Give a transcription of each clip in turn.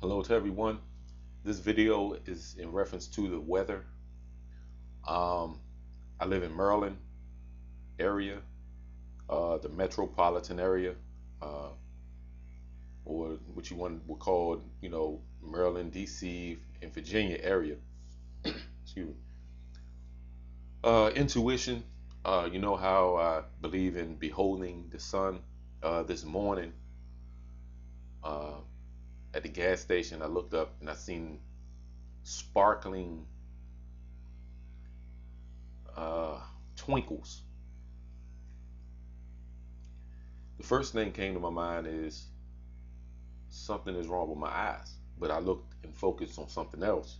Hello to everyone. This video is in reference to the weather. Um, I live in Maryland area, the metropolitan area, uh, or what you want would call, Maryland, D.C., and Virginia area. Excuse me. Intuition. You know how I believe in beholding the sun. This morning, uh, at the gas station, I looked up and I seen sparkling uh, twinkles. The first thing came to my mind is something is wrong with my eyes. But I looked and focused on something else.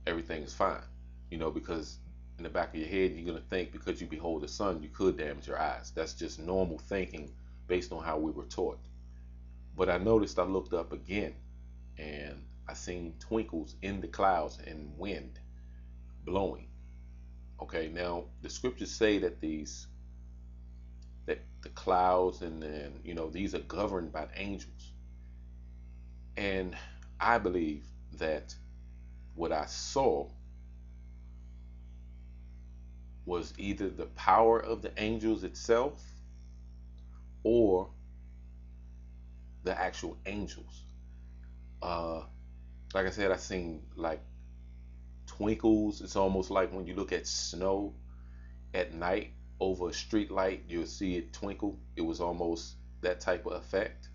Everything is fine. Because in the back of your head, you're going to think because you behold the sun, you could damage your eyes. That's just normal thinking based on how we were taught. But I noticed I looked up again and I seen twinkles in the clouds and wind blowing. Okay, now the scriptures say that the clouds and these are governed by angels. And I believe that what I saw was either the power of the angels itself or the actual angels. Uh, like I said, I seen like twinkles. It's almost like when you look at snow at night over a street light, you'll see it twinkle. It was almost that type of effect,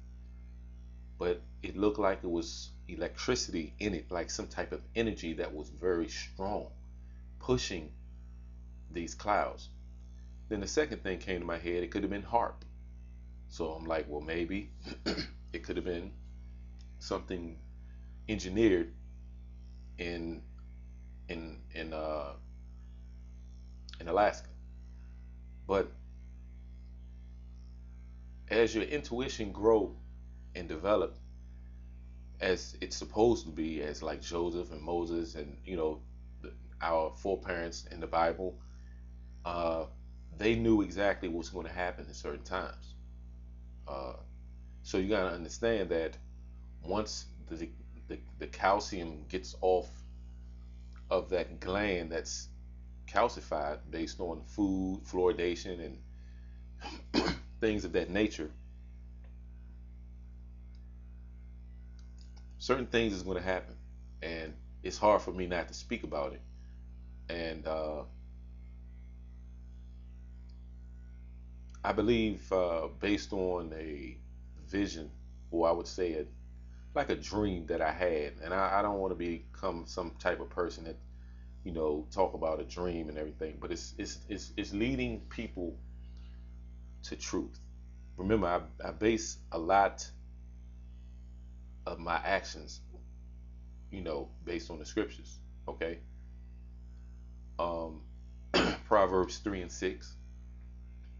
but it looked like it was electricity in it, like some type of energy that was very strong, pushing these clouds. Then the second thing came to my head, it could have been harp. So I'm like, well, maybe it could have been something engineered in in in uh in Alaska. But as your intuition grow and develop as it's supposed to be, as like Joseph and Moses and our foreparents in the Bible, uh, they knew exactly what's going to happen at certain times. Uh, so you got to understand that once the calcium gets off of that gland that's calcified based on food, fluoridation, and things of that nature, certain things is going to happen. And it's hard for me not to speak about it. And I believe, based on a vision, or I would say like a dream that I had, and I don't want to become some type of person that talk about a dream and everything, but it's leading people to truth. Remember, I base a lot of my actions, based on the scriptures. Okay, um, Proverbs 3:6.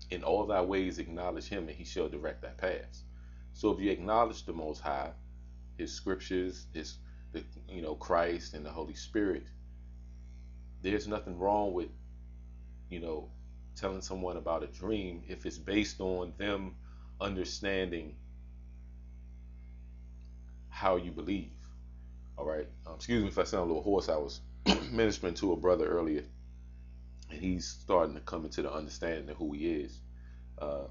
In all thy ways acknowledge him, and he shall direct thy paths. So if you acknowledge the Most High, His scriptures, the Christ and the Holy Spirit, there's nothing wrong with you know telling someone about a dream if it's based on them understanding how you believe. All right. Excuse me if I sound a little hoarse. I was ministering to a brother earlier, and he's starting to come into the understanding of who he is. Uh,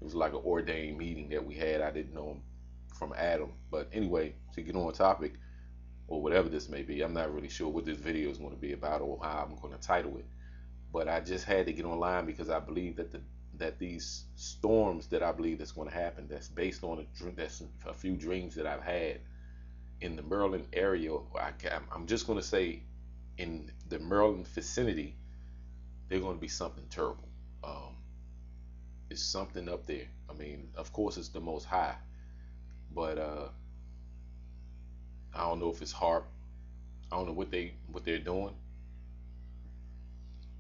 it was like an ordained meeting that we had. I didn't know him from Adam, but anyway, to get on topic or whatever this may be, I'm not really sure what this video is going to be about or how I'm going to title it. But I just had to get online because I believe that these storms that I believe that's going to happen, that's based on that's a few dreams that I've had in the Maryland area. I'm just going to say in the Maryland vicinity, they're going to be something terrible. Um, it's something up there. I mean, of course, it's the Most High, but I don't know if it's harp. I don't know what they're doing.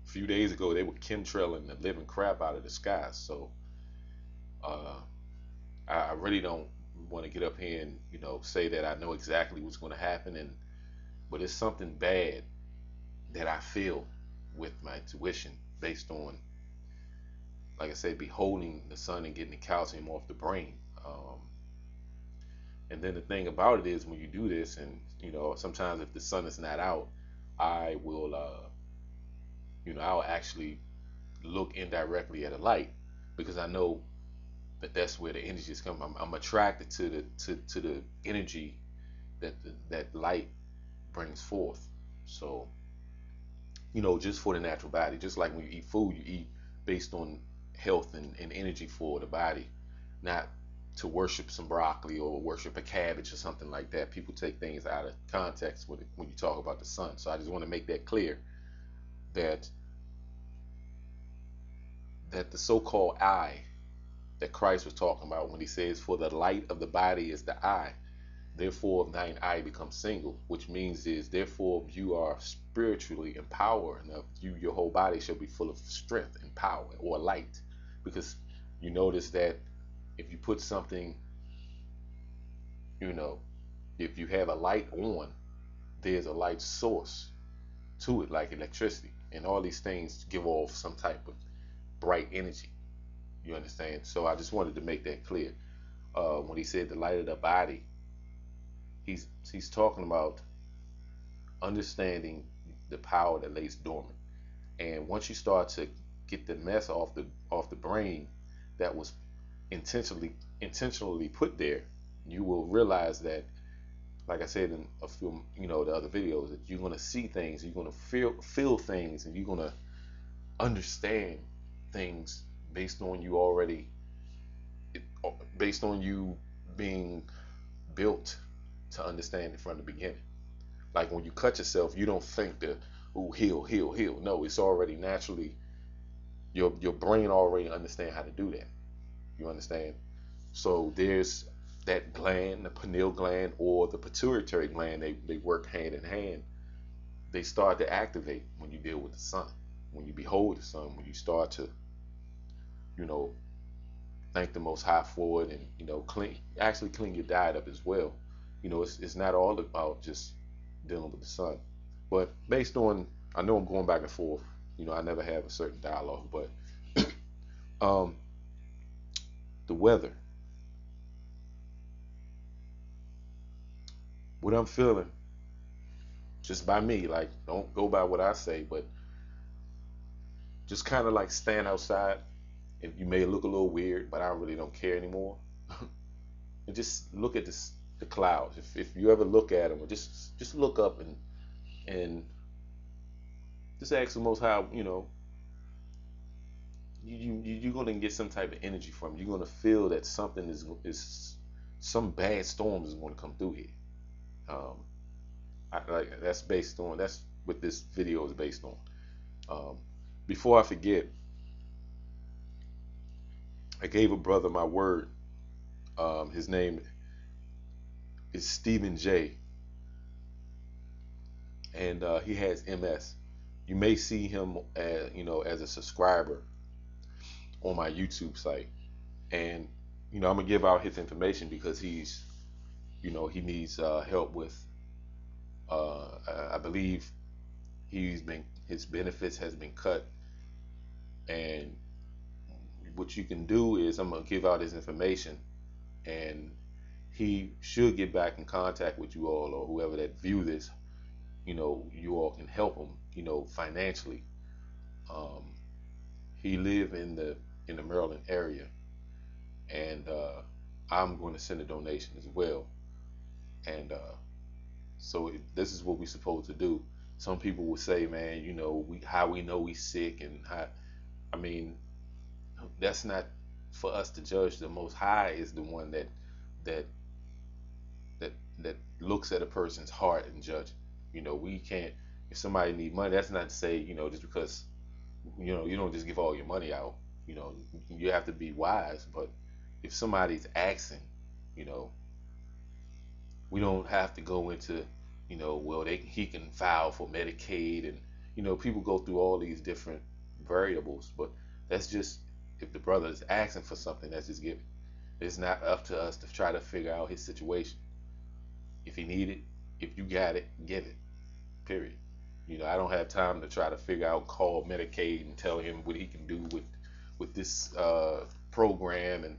A few days ago, they were chemtrailing the living crap out of the sky. So uh, I really don't want to get up here and say that I know exactly what's going to happen, but it's something bad that I feel with my intuition based on, like I said, beholding the sun and getting the calcium off the brain. Um, And then the thing about it is when you do this, and sometimes if the sun is not out, I will, I'll actually look indirectly at a light because I know that that's where the energy is coming. I'm attracted to the energy that light brings forth. So, just for the natural body, just like when you eat food, you eat based on health and energy for the body, not to worship some broccoli or worship a cabbage or something like that. People take things out of context when you talk about the sun. So I just want to make that clear that the so-called eye that Christ was talking about when he says, "For the light of the body is the eye. Therefore, thine eye becomes single," which means is, therefore, you are spiritually empowered enough. Your whole body shall be full of strength and power or light, because you notice that if you put something, you know, if you have a light on, there's a light source to it, like electricity, and all these things give off some type of bright energy. You understand? So I just wanted to make that clear. When he said the light of the body, he's talking about understanding the power that lays dormant. And once you start to get the mess off the brain that was intentionally put there, you will realize that, like I said in a few, the other videos, that you're gonna see things, you're gonna feel things, and you're gonna understand things based on you already, based on you being built to understand it from the beginning. Like when you cut yourself, you don't think that, "Ooh, heal, heal, heal." No, it's already naturally, your brain already understand how to do that. You understand? So there's that gland, the pineal gland or the pituitary gland. They work hand in hand. They start to activate when you deal with the sun, when you behold the sun, when you start to, you know, thank the Most High for it, and clean your diet up as well. It's not all about just dealing with the sun, but based on, I know I'm going back and forth. I never have a certain dialogue, but um, the weather, what I'm feeling, just by me, like, don't go by what I say, but just kind of like stand outside. And you may look a little weird, but I really don't care anymore. And just look at the clouds. If you ever look at them, or just look up and just ask the Most High. You're gonna get some type of energy from it. You're gonna feel that something is some bad storms is gonna come through here. Um, that's what this video is based on. Um, Before I forget, I gave a brother my word. His name is Stephen J, and he has MS. You may see him as a subscriber on my YouTube site, and I'm gonna give out his information because he needs help with. I believe his benefits has been cut, and what you can do is, I'm gonna give out his information, and he should get back in contact with you all, or whoever that view this. You all can help him, financially. Um, he live in the Maryland area, and I'm going to send a donation as well. And so this is what we're supposed to do. Some people would say, man, how we know we sick, and how, I mean, that's not for us to judge. The Most High is the one that that looks at a person's heart and judge. We can't. If somebody need money, that's not to say, just because you don't just give all your money out. You have to be wise. But if somebody's asking, you know, we don't have to go into, well, he can file for Medicaid, and people go through all these different variables. But that's just, if the brother is asking for something, that's just giving. It's not up to us to try to figure out his situation. If he need it, if you got it, give it. Period. I don't have time to try to figure out, call Medicaid and tell him what he can do with this program, and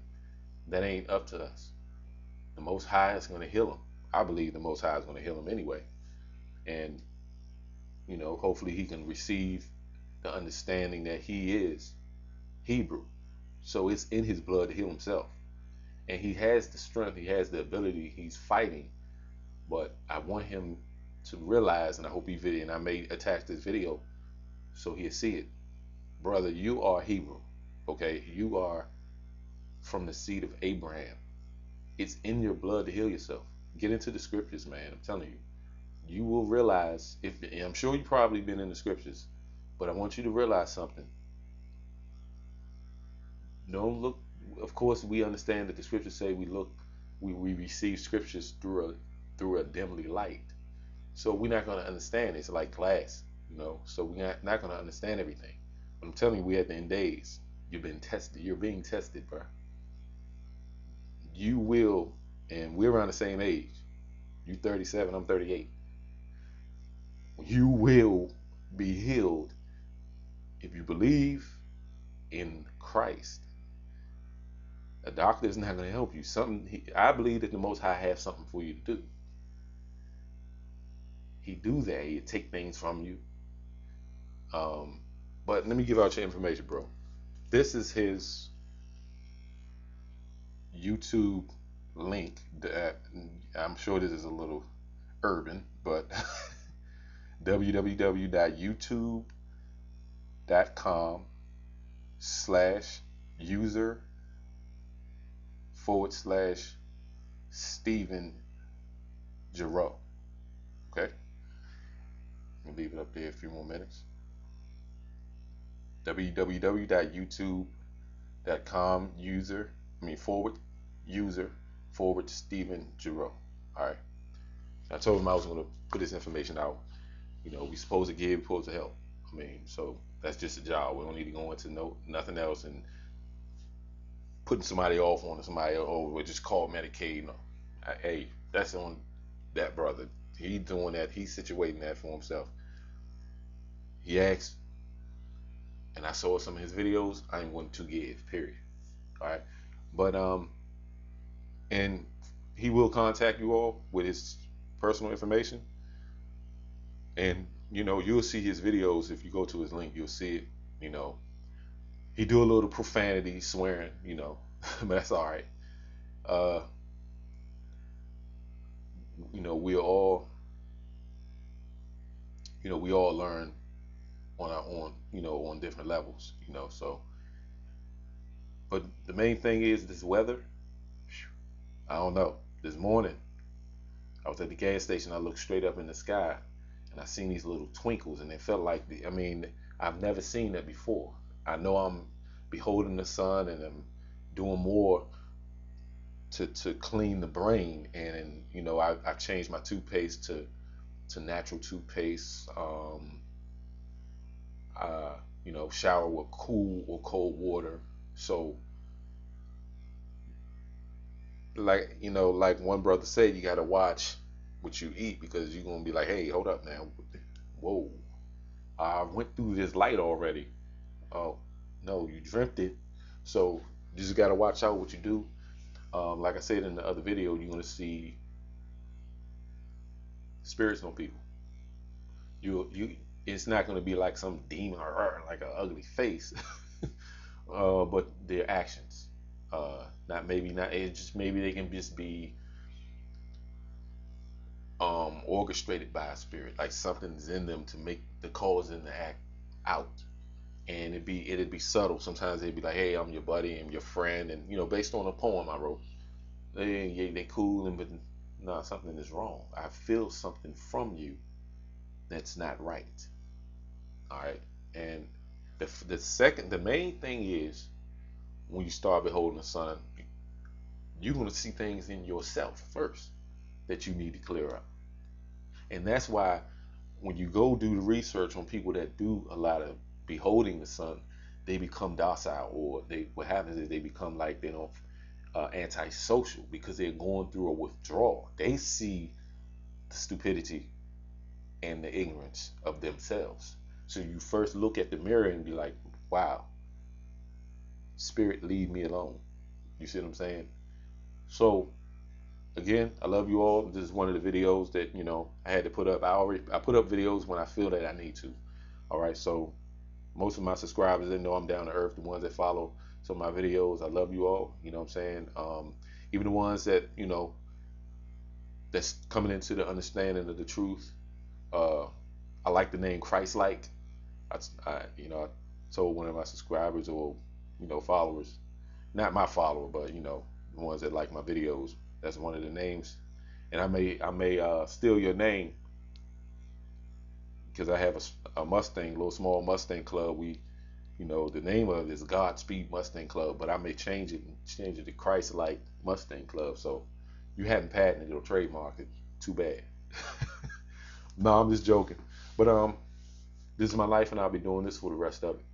that ain't up to us. The Most High is going to heal him. I believe the Most High is going to heal him anyway. And, hopefully he can receive the understanding that he is Hebrew. So it's in his blood to heal himself. And he has the strength, he has the ability, he's fighting. But I want him to realize, and I hope he video, and I may attach this video so he'll see it. Brother, you are Hebrew. Okay? You are from the seed of Abraham. It's in your blood to heal yourself. Get into the scriptures, man. I'm telling you. You will realize, I'm sure you've probably been in the scriptures, but I want you to realize something. Don't look, of course we understand that the scriptures say we receive scriptures through a dimly light. So we're not going to understand. It's like glass, so we're not going to understand everything. But I'm telling you, we're at the end days. You've been tested. You're being tested, bro. You will, and we're around the same age. You 37, I'm 38. You will be healed if you believe in Christ. A doctor is not going to help you. I believe that the Most High has something for you to do. He do that. He take things from you. But let me give out your information, bro. This is his YouTube link. That I'm sure this is a little urban, but www.youtube.com/user/Stephen Jerro. Okay? I'll leave it up there a few more minutes. www.youtube.com/user/Stephen Jerro. Alright. I told him I was going to put this information out. We supposed to give, supposed to help. So that's just a job. We don't need to go into nothing else and putting somebody off on somebody else. Oh, we just call Medicaid. No. Hey, that's on that brother. He's doing that. He's situating that for himself. He asked, and I saw some of his videos. I ain't going to give. Period. All right, but and he will contact you all with his personal information. And you'll see his videos. If you go to his link, you'll see it. He do a little profanity, swearing, but that's all right. We all, we all learn on our own, on different levels, so. But the main thing is this weather. I don't know. This morning, I was at the gas station. I looked straight up in the sky, and I seen these little twinkles, and it felt like I've never seen that before. I know I'm beholding the sun, and I'm doing more to clean the brain, and I changed my toothpaste to natural toothpaste. Shower with cool or cold water. So, like one brother said, you gotta watch what you eat, because you're gonna be like, hey, hold up now, whoa, I went through this light already. Oh no, you dreamt it. So you just gotta watch out what you do. Like I said in the other video, you're gonna see spirits on people. It's not gonna be like some demon or like an ugly face, but their actions. Maybe they can just be orchestrated by a spirit, like something's in them to make the cause in the act out. And it'd be subtle. Sometimes they'd be like, hey, I'm your buddy, I'm your friend, and based on a poem I wrote, they cool, but nah, something is wrong. I feel something from you that's not right. All right. And the main thing is, when you start beholding the sun, you're going to see things in yourself first that you need to clear up. And that's why when you go do the research on people that do a lot of beholding the sun, they become docile, or what happens is they become like antisocial, because they're going through a withdrawal. They see the stupidity and the ignorance of themselves. So you first look at the mirror and be like, wow, spirit, leave me alone. You see what I'm saying? So again, I love you all. This is one of the videos that, I had to put up. I put up videos when I feel that I need to. All right, so most of my subscribers, they know I'm down to earth. The ones that follow some of my videos, I love you all. You know what I'm saying? Even the ones that, that's coming into the understanding of the truth. Uh, I like the name Christ-like. I told one of my subscribers or, followers, not my follower, but the ones that like my videos. That's one of the names, and I may steal your name because I have a Mustang, little small Mustang club. The name of it is Godspeed Mustang Club, but I may change it to Christ-like Mustang Club. So you hadn't patented or trademarked it. Too bad. No, I'm just joking. But this is my life, and I'll be doing this for the rest of it.